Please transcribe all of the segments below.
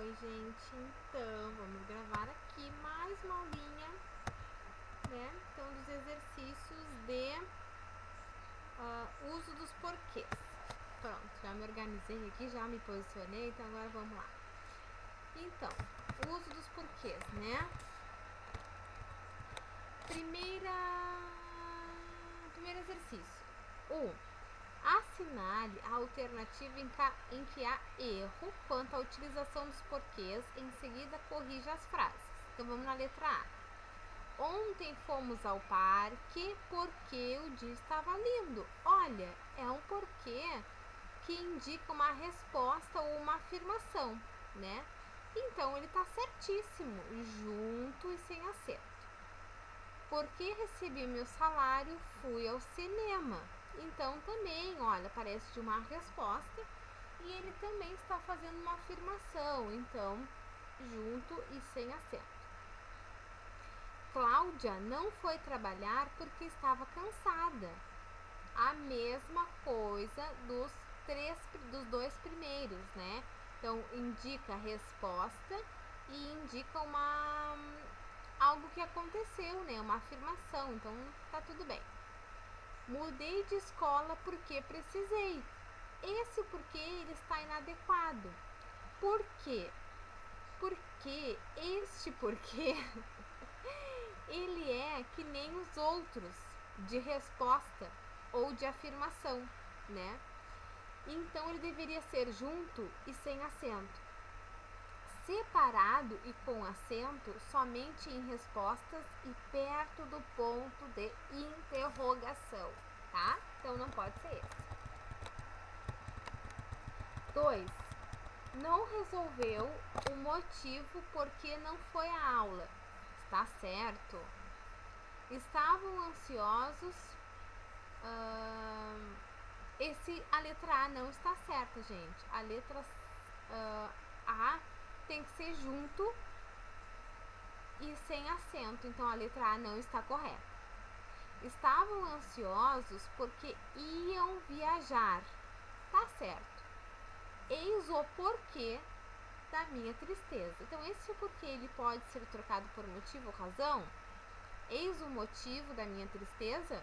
Oi, gente, então vamos gravar aqui mais uma aulinha, né? Então, dos exercícios de uso dos porquês. Pronto, já me organizei aqui, já me posicionei, então agora vamos lá. Então, uso dos porquês, né? Primeiro exercício. 1. Assinale a alternativa em que há erro quanto à utilização dos porquês, em seguida corrija as frases. Então vamos na letra A. Ontem fomos ao parque porque o dia estava lindo. Olha, é um porquê que indica uma resposta ou uma afirmação, né? Então ele está certíssimo, junto e sem acento. Porque recebi meu salário, fui ao cinema. Então também, olha, parece de uma resposta e ele também está fazendo uma afirmação, então junto e sem acento. Cláudia não foi trabalhar porque estava cansada. A mesma coisa dos dois primeiros, né? Então indica a resposta e indica algo que aconteceu, né? Uma afirmação, então tá tudo bem. Mudei de escola porque precisei. Esse porquê ele está inadequado. Por quê? Porque este porquê ele é que nem os outros, de resposta ou de afirmação, né? Então ele deveria ser junto e sem acento. Separado e com acento somente em respostas e perto do ponto de interrogação, tá? Então não pode ser esse. 2. Não resolveu o motivo porque não foi à aula. Está certo. Estavam ansiosos. A letra A não está certa, gente. A letra A tem que ser junto e sem acento. Então a letra A não está correta. Estavam ansiosos porque iam viajar. Tá certo. Eis o porquê da minha tristeza. Então esse porquê ele pode ser trocado por motivo ou razão. Eis o motivo da minha tristeza.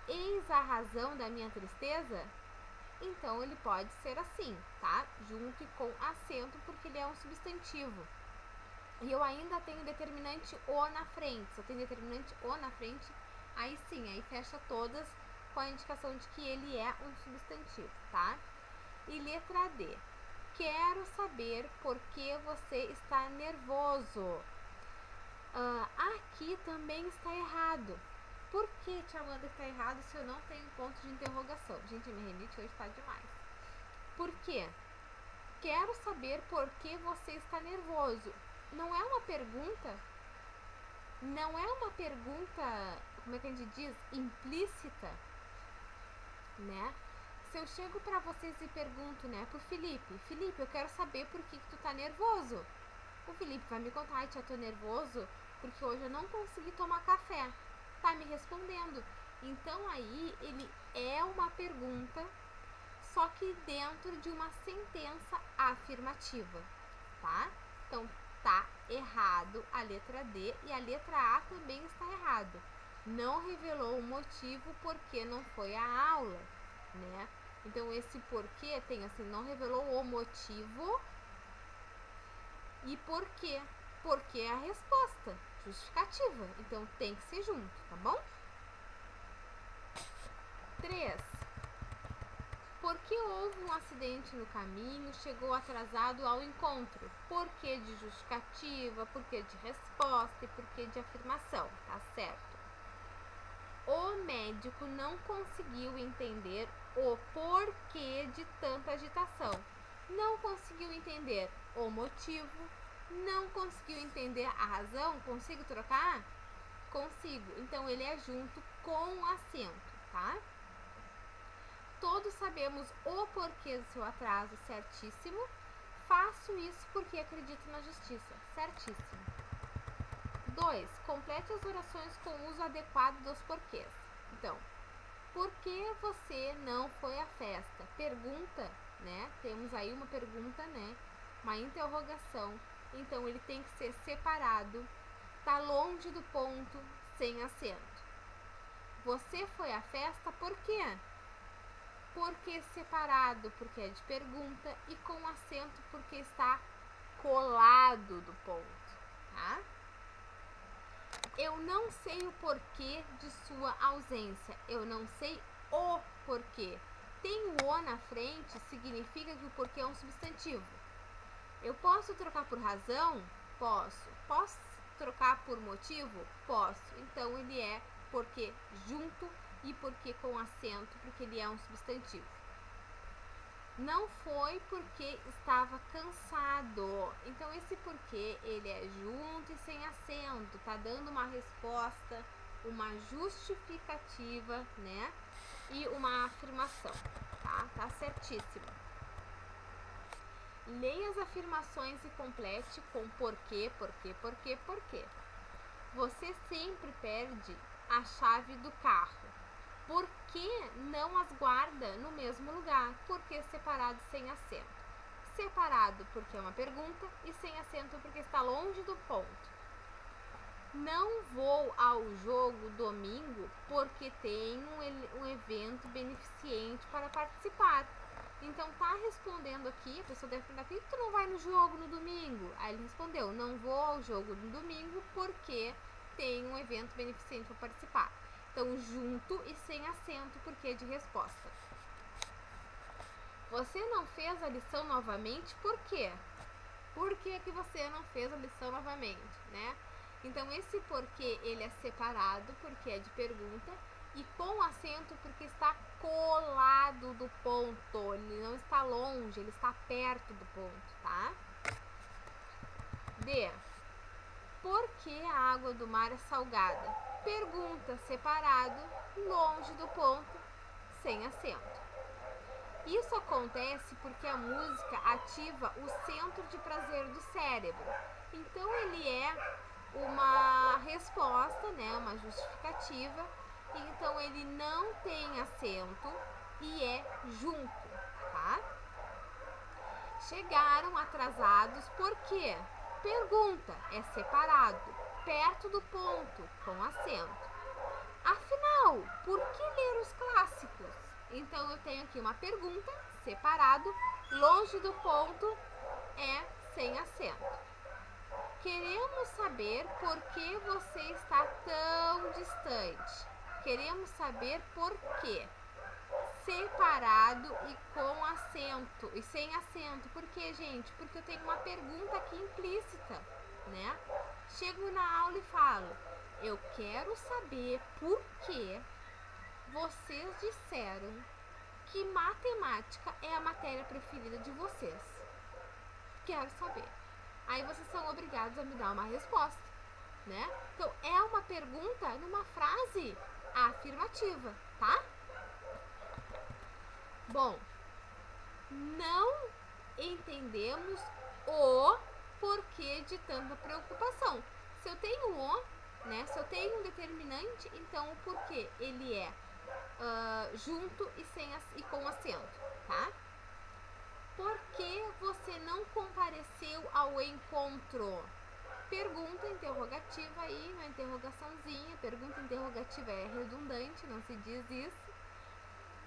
Eis a razão da minha tristeza. Então ele pode ser assim, tá? Junto e com acento, porque ele é um substantivo. E eu ainda tenho determinante o na frente. Se eu tenho determinante o na frente, aí sim, aí fecha todas com a indicação de que ele é um substantivo, tá? E letra D. Quero saber por que você está nervoso. Aqui também está errado. Por que, tia Amanda, está errado se eu não tenho ponto de interrogação? Gente, minha renite hoje está demais. Por quê? Quero saber por que você está nervoso. Não é uma pergunta? Não é uma pergunta, como é que a gente diz? Implícita, né? Se eu chego pra vocês e pergunto, né, pro Felipe, eu quero saber por que tu tá nervoso. O Felipe vai me contar, ai, tia, tô nervoso porque hoje eu não consegui tomar café. Tá me respondendo. Então aí ele é uma pergunta, só que dentro de uma sentença afirmativa, tá? Então tá errado a letra D e a letra A também está errado. Não revelou o motivo porque não foi à aula, né? Então esse porquê tem assim, não revelou o motivo e porquê. Porque é a resposta justificativa. Então tem que ser junto, tá bom? 3. Porque houve um acidente no caminho, chegou atrasado ao encontro. Porquê de justificativa, porquê de resposta e porquê de afirmação, tá certo? O médico não conseguiu entender o porquê de tanta agitação. Não conseguiu entender o motivo, não conseguiu entender a razão. Consigo trocar? Consigo. Então ele é junto com acento, tá? Todos sabemos o porquê do seu atraso, certíssimo. Faço isso porque acredito na justiça, certíssimo. 2. Complete as orações com o uso adequado dos porquês. Então, por que você não foi à festa? Pergunta, né? Temos aí uma pergunta, né? uma interrogação, então ele tem que ser separado, tá longe do ponto, sem acento. Você foi à festa por quê? Porque separado, porque é de pergunta, e com acento porque está colado do ponto, tá? Eu não sei o porquê de sua ausência. Eu não sei o porquê. Tem o "o" na frente, significa que o porquê é um substantivo. Eu posso trocar por razão? Posso. Posso trocar por motivo? Posso. Então ele é porquê junto e porquê com acento, porque ele é um substantivo. Não foi porque estava cansado. Então esse porquê, ele é junto e sem acento, tá dando uma resposta, uma justificativa, né? E uma afirmação, tá? Tá certíssimo. Leia as afirmações e complete com porquê, porquê, porquê, porquê. Você sempre perde a chave do carro. Por que não as guarda no mesmo lugar? Porque separado sem acento. Separado porque é uma pergunta e sem acento porque está longe do ponto. Não vou ao jogo domingo porque tem um evento beneficente para participar. Então tá respondendo aqui, a pessoa deve perguntar: por que tu não vai no jogo no domingo? Aí ele respondeu: não vou ao jogo no domingo porque tem um evento beneficente para participar. Então, junto e sem acento, porque é de resposta. Você não fez a lição novamente, por quê? Por que que você não fez a lição novamente, né? Então, esse porquê, ele é separado, porque é de pergunta, e com acento, porque está colado do ponto. Ele não está longe, ele está perto do ponto, tá? D. Por que a água do mar é salgada? Pergunta, separado, longe do ponto, sem acento. Isso acontece porque a música ativa o centro de prazer do cérebro. Então ele é uma resposta, né, uma justificativa. Então ele não tem acento e é junto, tá? Chegaram atrasados por quê? Pergunta, é separado, perto do ponto, com acento. Afinal, por que ler os clássicos? Então eu tenho aqui uma pergunta, separado, longe do ponto, é sem acento. Queremos saber por que você está tão distante. Queremos saber por quê. Separado e com acento e sem acento. Por quê, gente? Porque eu tenho uma pergunta aqui implícita, né? Chego na aula e falo: eu quero saber por que vocês disseram que matemática é a matéria preferida de vocês. Quero saber. Aí vocês são obrigados a me dar uma resposta, né? Então é uma pergunta numa frase afirmativa, tá? Bom, não entendemos o porquê de tanta preocupação. Se eu tenho o, né? Se eu tenho um determinante, então o porquê ele é junto e com acento, tá? Por que você não compareceu ao encontro? Pergunta interrogativa aí, uma interrogaçãozinha. Pergunta interrogativa é redundante, não se diz isso.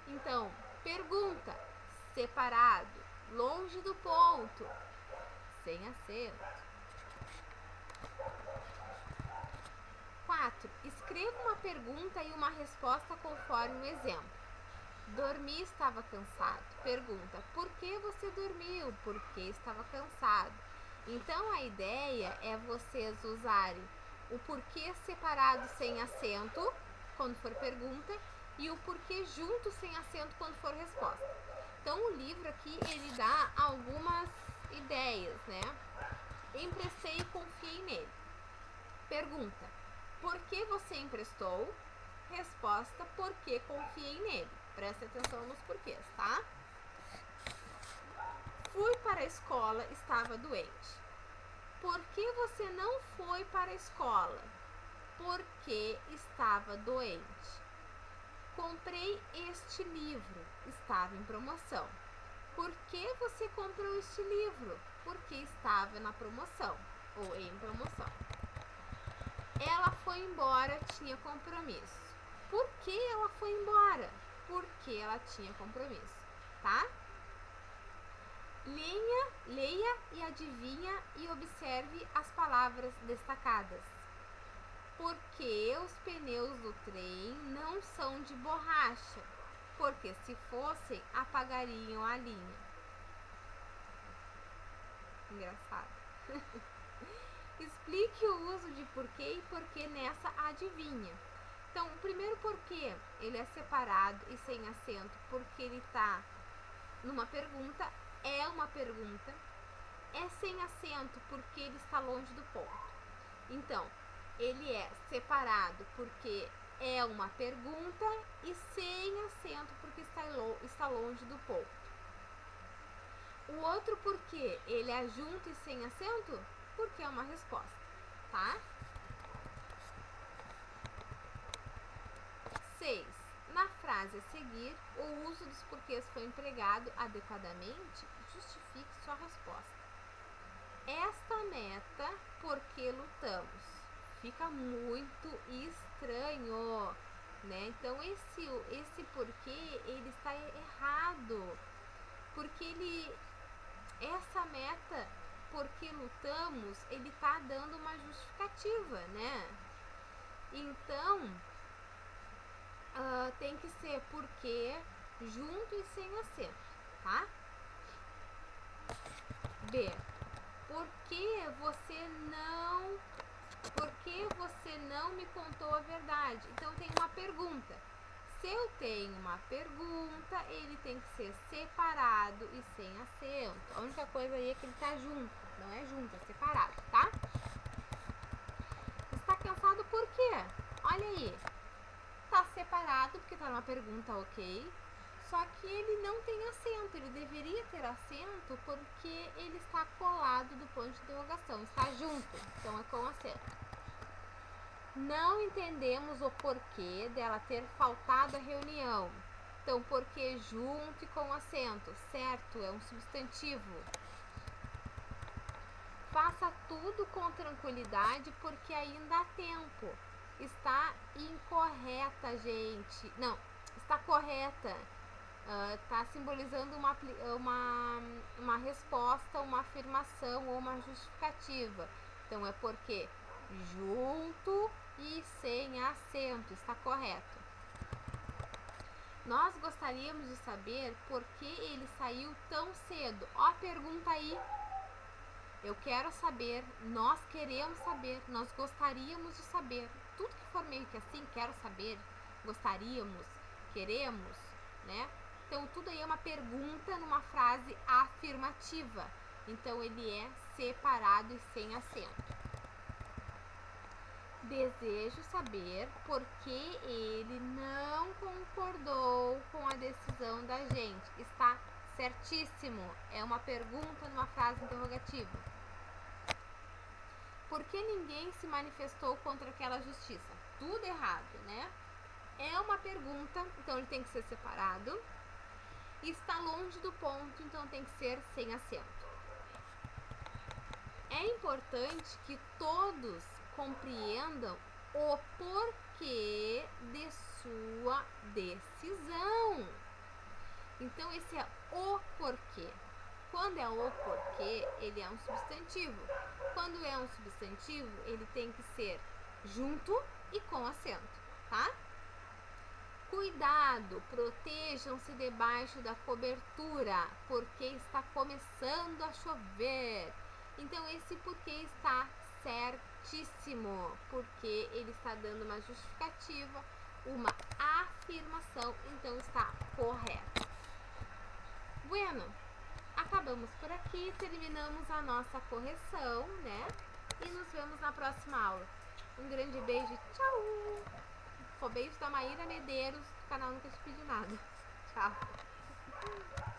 Então, pergunta, separado, longe do ponto, sem acento. 4. Escreva uma pergunta e uma resposta conforme o exemplo. Dormi, estava cansado. Pergunta, por que você dormiu? Porque estava cansado. Então, a ideia é vocês usarem o porquê separado sem acento, quando for pergunta, e o porquê junto sem acento, quando for resposta. Então, o livro aqui, ele dá algumas ideias, né? Emprestei e confiei nele. Pergunta, por que você emprestou? Resposta, porque confiei nele. Preste atenção nos porquês, tá? Fui para a escola, estava doente. Por que você não foi para a escola? Porque estava doente. Comprei este livro, estava em promoção. Por que você comprou este livro? Porque estava na promoção ou em promoção. Ela foi embora, tinha compromisso. Por que ela foi embora? Porque ela tinha compromisso, tá? Leia e adivinha e observe as palavras destacadas. Porque os pneus do trem não são de borracha, porque se fossem, apagariam a linha. Engraçado. Explique o uso de porquê e porquê nessa adivinha. Então, o primeiro porquê, ele é separado e sem acento, porque ele está numa pergunta, é uma pergunta, é sem acento porque ele está longe do ponto. Então, ele é separado porque é uma pergunta e sem acento porque está longe do ponto. O outro porquê, ele é junto e sem acento porque é uma resposta, tá? 6. Na frase a seguir, o uso dos porquês foi empregado adequadamente, justifique sua resposta. Esta meta, porque lutamos. Fica muito estranho, né? Então, esse porquê, ele está errado. Porque essa meta, porque lutamos, ele está dando uma justificativa, né? Então, tem que ser porque junto e sem acento, tá? B. Por que você não me contou a verdade? Então tem uma pergunta. Se eu tenho uma pergunta, ele tem que ser separado e sem acento. A única coisa aí é que ele tá junto, não é junto, é separado, tá? Está cansado por quê? Olha aí. Tá separado porque tá numa pergunta, ok. Só que ele não tem acento, ele deveria ter acento porque ele está colado do ponto de interrogação, está junto, então é com acento. Não entendemos o porquê dela ter faltado à reunião. Então, porque junto e com acento, certo, é um substantivo. Faça tudo com tranquilidade porque ainda há tempo. Está incorreta, gente. Não, está correta. Está simbolizando uma resposta, uma afirmação ou uma justificativa. Então, é porque junto e sem acento. Está correto. Nós gostaríamos de saber por que ele saiu tão cedo. Ó a pergunta aí. Eu quero saber, nós queremos saber, nós gostaríamos de saber. Tudo que for meio que assim, quero saber, gostaríamos, queremos, né? Então, tudo aí é uma pergunta numa frase afirmativa. Então, ele é separado e sem acento. Desejo saber por que ele não concordou com a decisão da gente. Está certíssimo. É uma pergunta numa frase interrogativa. Por que ninguém se manifestou contra aquela justiça? Tudo errado, né? É uma pergunta, então ele tem que ser separado. E está longe do ponto, então tem que ser sem acento. É importante que todos compreendam o porquê de sua decisão. Então, esse é o porquê. Quando é o porquê, ele é um substantivo. Quando é um substantivo, ele tem que ser junto e com acento, tá? Cuidado, protejam-se debaixo da cobertura, porque está começando a chover. Então, esse porquê está certíssimo, porque ele está dando uma justificativa, uma afirmação, então está correto. Bueno, acabamos por aqui, terminamos a nossa correção, né? E nos vemos na próxima aula. Um grande beijo, tchau! Beijo da Maíra Medeiros, do canal Nunca Te Pedi Nada. Tchau!